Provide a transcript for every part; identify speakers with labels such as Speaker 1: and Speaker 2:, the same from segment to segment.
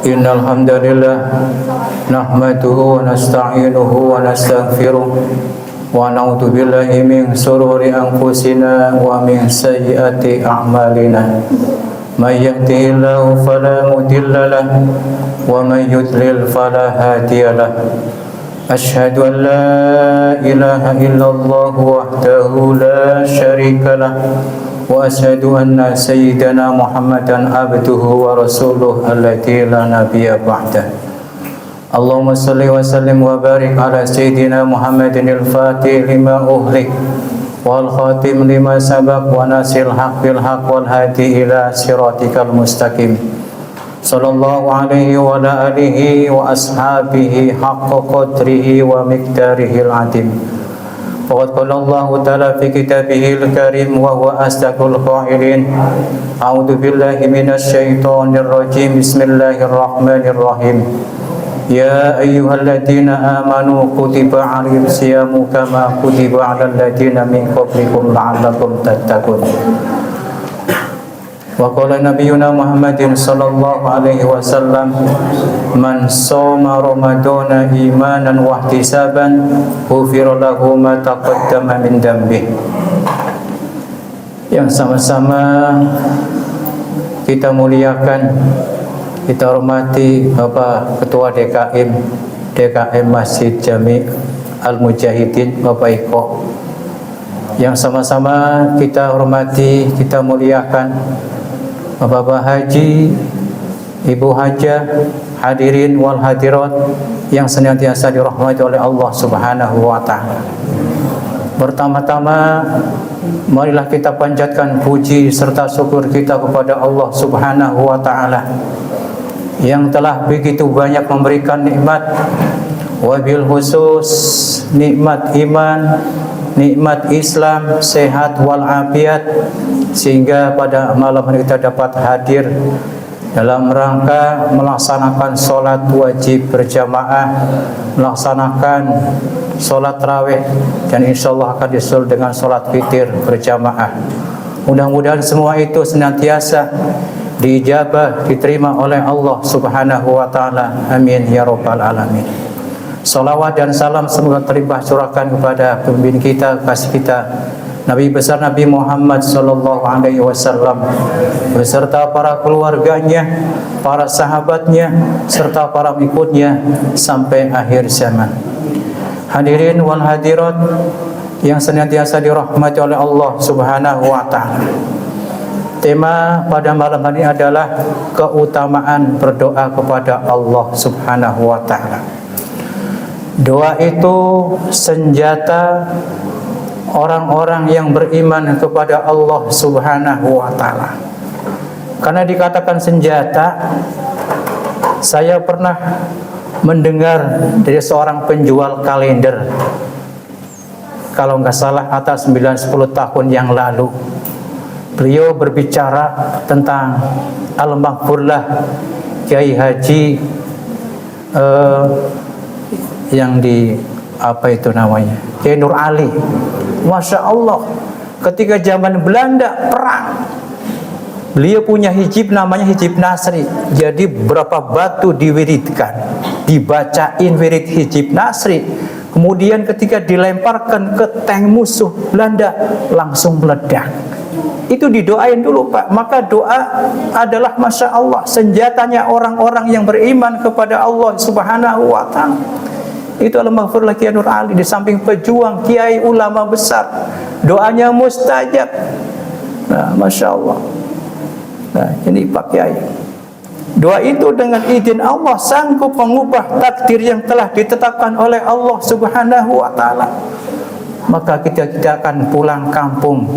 Speaker 1: Innal hamdalillah nahmaduhu wa nasta'inuhu wa nastaghfiruh wa na'udzu billahi min shururi anfusina wa min sayyiati a'malina. May yahdihillahu fala mudilla lahu wa may yudlil fala hadiya lahu. Asyhadu an la ilaha illallah wahdahu la syarika lahu wa asyhadu anna sayyidana Muhammadan abduhu wa rasuluh alladzi la nabiyya ba'dah. Allahumma salli wa sallim wa barik ala sayyidina Muhammadin al-fatih lima ughliq wal khatim lima sabaq wa nasil haq bil haq wal hadi ila siratikal mustaqim. Sallallahu alaihi wa ala alihi wa ashabihi haqqa qadrihi wa miqdarihil azim. Faqad qala Allah ta'ala fi kitabihil karim wa huwa asdaqul qailin. A'udzu billahi minasy syaithanir rajim. Bismillahirrahmanirrahim. Ya ayyuhalladzina amanu kutiba 'alaikumus syiyamu kama kutiba 'alal ladzina min qablikum la'allakum tattaqun. Wa qala nabiyyuna Muhammadin sallallahu alaihi wasallam man shoma ramadhana imanan wa ihtisaban ghufira lahu ma taqaddama min dhanbi. Yang sama-sama kita muliakan, kita hormati Bapak Ketua DKM Masjid Jami Al-Mujahidin, Bapak Iko. Yang sama-sama kita hormati, kita muliakan Bapak Haji, Ibu Hajah, hadirin wal hadirat yang senantiasa dirahmati oleh Allah Subhanahu wa taala. Pertama-tama marilah kita panjatkan puji serta syukur kita kepada Allah Subhanahu wa taala yang telah begitu banyak memberikan nikmat, wabil khusus nikmat iman, nikmat Islam, sehat walafiat, sehingga pada malam hari kita dapat hadir dalam rangka melaksanakan sholat wajib berjamaah, melaksanakan sholat tarawih, dan insya Allah akan disusul dengan sholat witir berjamaah. Mudah-mudahan semua itu senantiasa diijabah, diterima oleh Allah Subhanahu wa ta'ala. Amin ya rabbal alamin. Salawat dan salam semoga terlimpah curahkan kepada pemimpin kita, kasih kita, Nabi besar Nabi Muhammad sallallahu alaihi wasallam beserta para keluarganya, para sahabatnya, serta para pengikutnya sampai akhir zaman. Hadirin wal hadirat yang senantiasa dirahmati oleh Allah Subhanahu wa taala. Tema pada malam hari ini adalah keutamaan berdoa kepada Allah Subhanahu wa taala. Doa itu senjata orang-orang yang beriman kepada Allah Subhanahu wa taala. Karena dikatakan senjata, saya pernah mendengar dari seorang penjual kalender, kalau nggak salah atas 9-10 tahun yang lalu. Beliau berbicara tentang Al-Maghfurlah Kiai Haji yang di apa itu namanya, Kiai Nur Ali. Masya Allah, ketika zaman Belanda perang, beliau punya hijib namanya hijib Nasri. Jadi berapa batu diwiridkan, dibacain wirid hijib Nasri. Kemudian ketika dilemparkan ke tank musuh Belanda, langsung meledak. Itu didoain dulu Pak. Maka doa adalah Masya Allah senjatanya orang-orang yang beriman kepada Allah Subhanahu wa ta'ala. Itu Al-Maghfurlah Kiai Nur Ali, di samping pejuang kiai ulama besar, doanya mustajab. Nah, Masya Allah. Nah, ini Pak Kiai. Doa itu dengan izin Allah sanggup mengubah takdir yang telah ditetapkan oleh Allah Subhanahu wa ta'ala. Maka kita akan pulang kampung,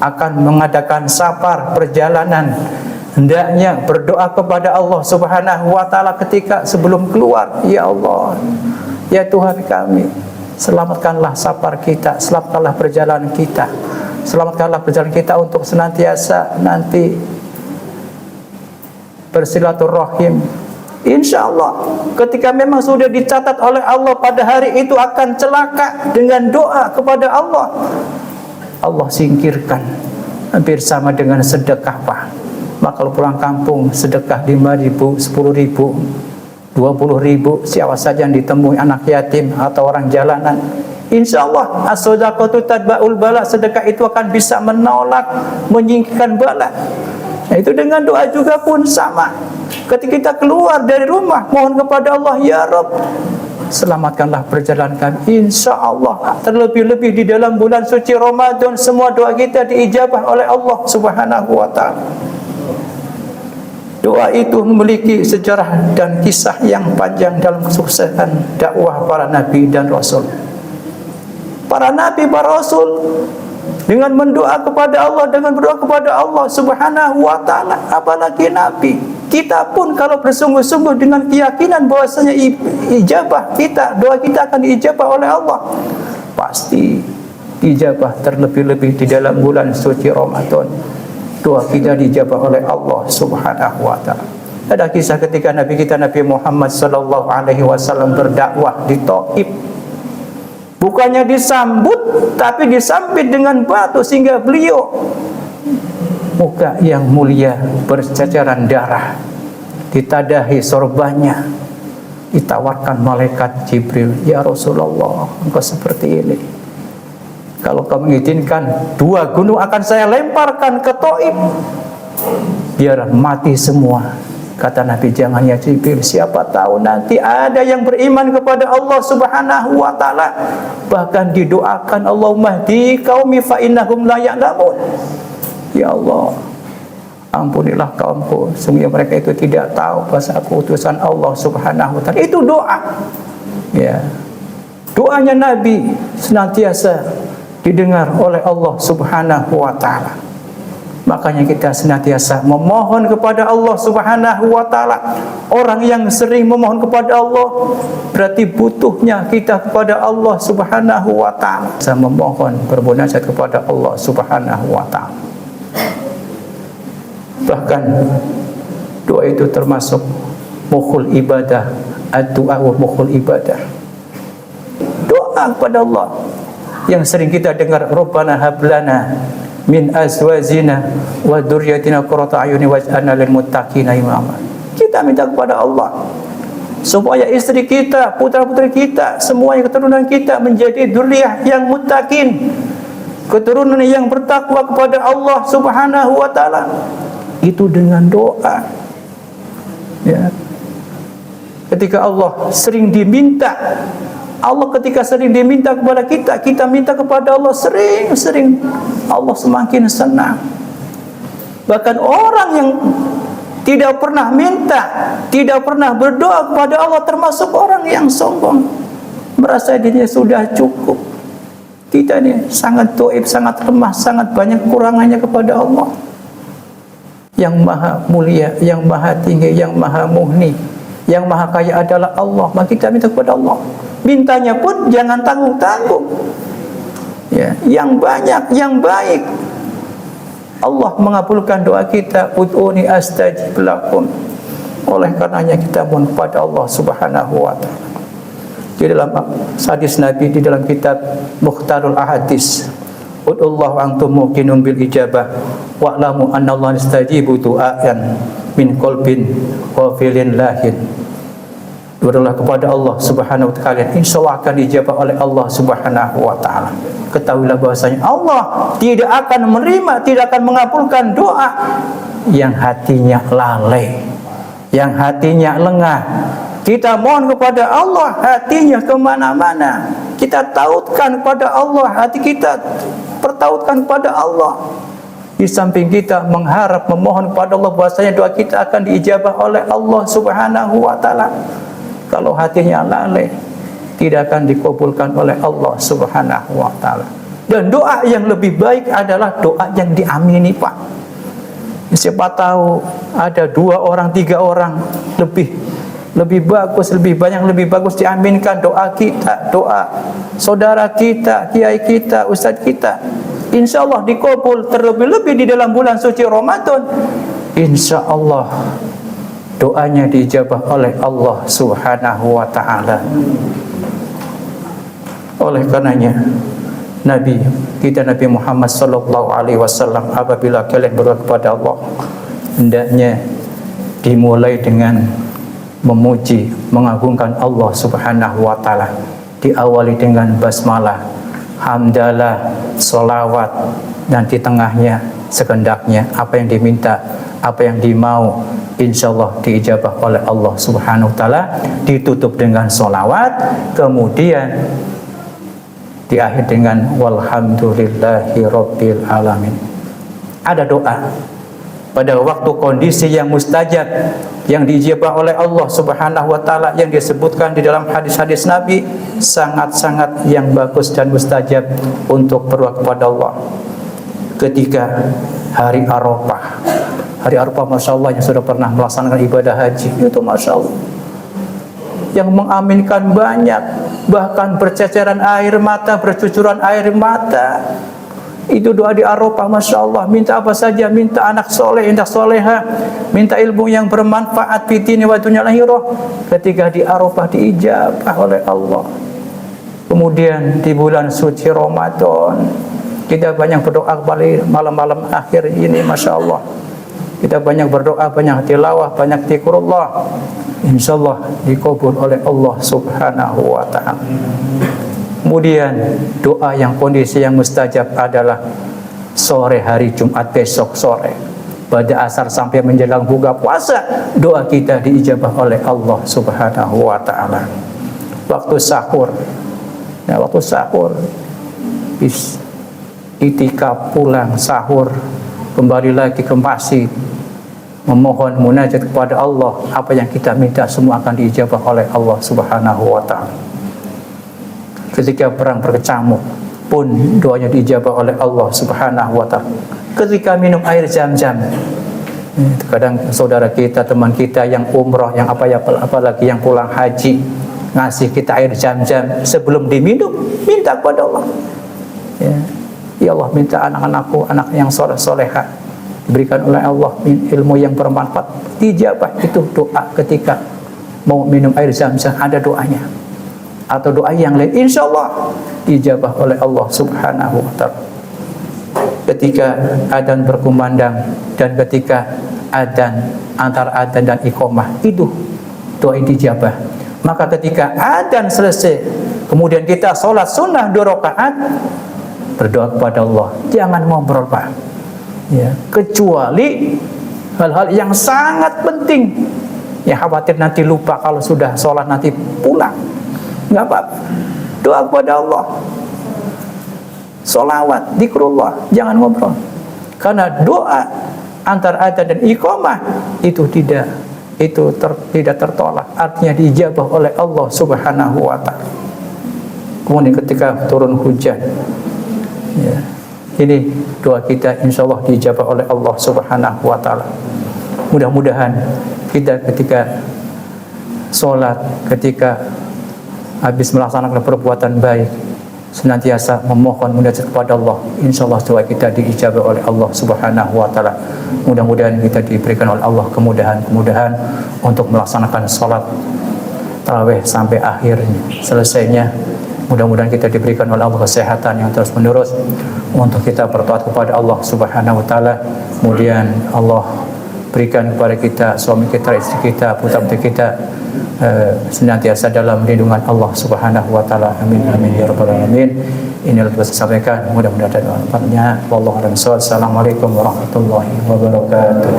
Speaker 1: akan mengadakan safar perjalanan, hendaknya berdoa kepada Allah Subhanahu wa ta'ala ketika sebelum keluar. Ya Allah, ya Tuhan kami, selamatkanlah safar kita, selamatkanlah perjalanan kita, selamatkanlah perjalanan kita untuk senantiasa nanti bersilaturahim. Insya Allah ketika memang sudah dicatat oleh Allah pada hari itu akan celaka, dengan doa kepada Allah, Allah singkirkan. Hampir sama dengan sedekah Pak. Maka kalau pulang kampung sedekah 5.000, 10.000, 20.000, siapa saja yang ditemui anak yatim atau orang jalanan, insya Allah as-shadaqatu tadba'ul bala, sedekah itu akan bisa menolak, menyingkirkan bala. Nah, itu dengan doa juga pun sama. Ketika kita keluar dari rumah, mohon kepada Allah, ya Rabb, selamatkanlah perjalanan kami. Insya Allah, terlebih-lebih di dalam bulan suci Ramadan, semua doa kita diijabah oleh Allah Subhanahu wa ta'ala. Doa itu memiliki sejarah dan kisah yang panjang dalam kesuksesan dakwah para nabi dan rasul. Para nabi, para rasul dengan mendoa kepada Allah, dengan berdoa kepada Allah Subhanahu wa ta'ala, apalagi nabi. Kita pun kalau bersungguh-sungguh dengan keyakinan bahwasanya ijabah kita, doa kita akan diijabah oleh Allah, pasti ijabah, terlebih-lebih di dalam bulan suci Ramadan. Doa kita dijabah oleh Allah Subhanahu wa ta'ala. Ada kisah ketika Nabi kita Nabi Muhammad sallallahu alaihi wasallam berdakwah di Taif. Bukannya disambut, tapi disambit dengan batu sehingga beliau muka yang mulia berceceran darah, ditadahi sorbannya, ditawarkan malaikat Jibril, ya Rasulullah, engkau seperti ini, kalau kamu mengizinkan 2 gunung akan saya lemparkan ke Taif, biar mati semua. Kata Nabi, jangan ya Jibril, siapa tahu nanti ada yang beriman kepada Allah Subhanahu wa ta'ala. Bahkan didoakan, Allahumma hdi qaumi fa innahum la ya'lamun. Ya Allah, ampunilah kaumku, sungguh mereka itu tidak tahu bahasa utusan Allah Subhanahu wa ta'ala. Itu doa. Ya. Doanya Nabi senantiasa didengar oleh Allah Subhanahu wa ta'ala. Makanya kita senantiasa memohon kepada Allah Subhanahu wa ta'ala. Orang yang sering memohon kepada Allah berarti butuhnya kita kepada Allah Subhanahu wa ta'ala. Saya memohon bermunajat kepada Allah Subhanahu wa ta'ala. Bahkan doa itu termasuk mukhul ibadah, ad-du'a wa mukhul ibadah. Doa kepada Allah yang sering kita dengar, Rabbana hablana min azwajina wa dzurriyyatina qurrata a'yunin waj'alna lil muttaqina imama. Kita minta kepada Allah supaya istri kita, putra-putri kita, semuanya keturunan kita menjadi dzurriyyah yang muttaqin, keturunan yang bertakwa kepada Allah Subhanahu wa ta'ala. Itu dengan doa. Ya. Ketika Allah sering diminta, ketika sering diminta kepada kita, kita minta kepada Allah sering-sering, Allah semakin senang. Bahkan orang yang tidak pernah minta, tidak pernah berdoa kepada Allah, termasuk orang yang sombong, merasa dirinya sudah cukup. Kita ini sangat dhaif, sangat lemah, sangat banyak kurangannya kepada Allah yang maha mulia, yang maha tinggi, yang maha muhni, yang maha kaya adalah Allah. Maka kita minta kepada Allah, mintanya pun jangan tanggung-tanggung, ya, yang banyak, yang baik. Allah mengabulkan doa kita, ud'uni astajib lakum. Oleh karenanya kita mohon kepada Allah Subhanahu wa ta'ala. Di dalam hadis Nabi, di dalam kitab Mukhtarul Ahadits, ud'ullahu antum muqinun bil ijabah wa'lamu anna Allah yastajibu du'aan min qalbin ghafilin lahin. Berdoalah kepada Allah Subhanahu wa ta'ala, insyaallah akan dijawab oleh Allah Subhanahu wa ta'ala. Ketahuilah bahwasanya Allah tidak akan menerima, tidak akan mengabulkan doa yang hatinya lalai, yang hatinya lengah. Kita mohon kepada Allah, hatinya kemana-mana. Kita tautkan kepada Allah, hati kita pertautkan kepada Allah. Di samping kita mengharap, memohon kepada Allah bahwasanya doa kita akan diijabah oleh Allah Subhanahu wa ta'ala. Kalau hatinya lalai, tidak akan dikabulkan oleh Allah Subhanahu wa ta'ala. Dan doa yang lebih baik adalah doa yang diamini, Pak. Siapa tahu ada 2 orang, 3 orang lebih bagus, lebih banyak, lebih bagus diaminkan doa kita, doa saudara kita, kiai kita, ustaz kita. Insya Allah dikabul, terlebih-lebih di dalam bulan suci Ramadan. Insya Allah doanya diijabah oleh Allah Subhanahu wa ta'ala. Oleh karenanya Nabi kita Nabi Muhammad sallallahu alaihi wasallam, apabila kalian berdoa kepada Allah, hendaknya dimulai dengan memuji, mengagungkan Allah Subhanahu wa taala. Diawali dengan basmalah, hamdalah, solawat, dan di tengahnya sekendaknya apa yang diminta, apa yang dimau, insyaallah diijabah oleh Allah Subhanahu wa taala. Ditutup dengan solawat, kemudian diakhiri dengan walhamdulillahi rabbil alamin. Ada doa pada waktu kondisi yang mustajab, yang diijabah oleh Allah Subhanahu wa taala, yang disebutkan di dalam hadis-hadis Nabi, sangat-sangat yang bagus dan mustajab untuk berdoa kepada Allah. Ketika hari Arafah, hari Arafah, masya Allah, yang sudah pernah melaksanakan ibadah haji, itu masya Allah, yang mengaminkan banyak, bahkan berceceran air mata, bercucuran air mata. Itu doa di Arafah, masya Allah. Minta apa saja, minta anak soleh, anak soleha, minta ilmu yang bermanfaat fitini wa dunya akhirah. Ketika di Arafah diijabah oleh Allah. Kemudian di bulan suci Ramadan, kita banyak berdoa kembali malam-malam akhir ini, masya Allah. Kita banyak berdoa, banyak tilawah, banyak zikrullah. Insyaallah dikabul oleh Allah Subhanahu wa taala. Kemudian doa yang kondisi yang mustajab adalah sore hari Jumat besok sore, pada asar sampai menjelang buka puasa, doa kita diijabah oleh Allah Subhanahu wa taala. Waktu sahur, ya, waktu sahur, itikaf, pulang sahur, kembali lagi ke masjid, memohon munajat kepada Allah, apa yang kita minta semua akan diijabah oleh Allah Subhanahu wa taala. Ketika perang berkecamuk pun doanya diijabah oleh Allah Subhanahu wa taala. Ketika minum air Zam-Zam, kadang saudara kita, teman kita yang umrah, yang apalagi yang pulang haji, ngasih kita air Zam-Zam, sebelum diminum minta kepada Allah, ya Allah, minta anak-anakku, anak yang soleh-soleha, diberikan oleh Allah ilmu yang bermanfaat, dijabah. Itu doa ketika mau minum air Zam-Zam, ada doanya. Atau doa yang lain, insyaallah dijabah oleh Allah Subhanahu wa taala. Ketika adzan berkumandang dan ketika adzan, antara adzan dan iqamah, itu doa ini dijabah. Maka ketika adzan selesai, kemudian kita sholat sunnah 2 rakaat, berdoa kepada Allah, jangan ngobrol, Pak. Ya, kecuali hal-hal yang sangat penting, ya khawatir nanti lupa kalau sudah sholat nanti pulang, nggak apa-apa, doa kepada Allah, sholawat, zikrullah, jangan ngobrol. Karena doa antara adzan dan iqamah itu tidak tertolak, artinya diijabah oleh Allah Subhanahu wa taala. Kemudian ketika turun hujan, ya, ini doa kita insyaallah diijabah oleh Allah Subhanahu wa taala. Mudah-mudahan kita ketika sholat, ketika habis melaksanakan perbuatan baik, senantiasa memohon munajat kepada Allah, insyaallah doa kita diijabah oleh Allah Subhanahu wa taala. Mudah-mudahan kita diberikan oleh Allah kemudahan untuk melaksanakan sholat tarawih sampai akhirnya selesainya. Mudah-mudahan kita diberikan oleh Allah kesehatan yang terus menerus untuk kita bertaat kepada Allah Subhanahu wa taala. Kemudian Allah berikan kepada kita, suami kita, istri kita, putra-putri kita senantiasa dalam lindungan Allah Subhanahu wa taala. Amin amin ya rabbal alamin. Inilah yang saya sampaikan, mudah-mudahan ada manfaatnya. Wallahu a'lam. Assalamualaikum warahmatullahi wabarakatuh.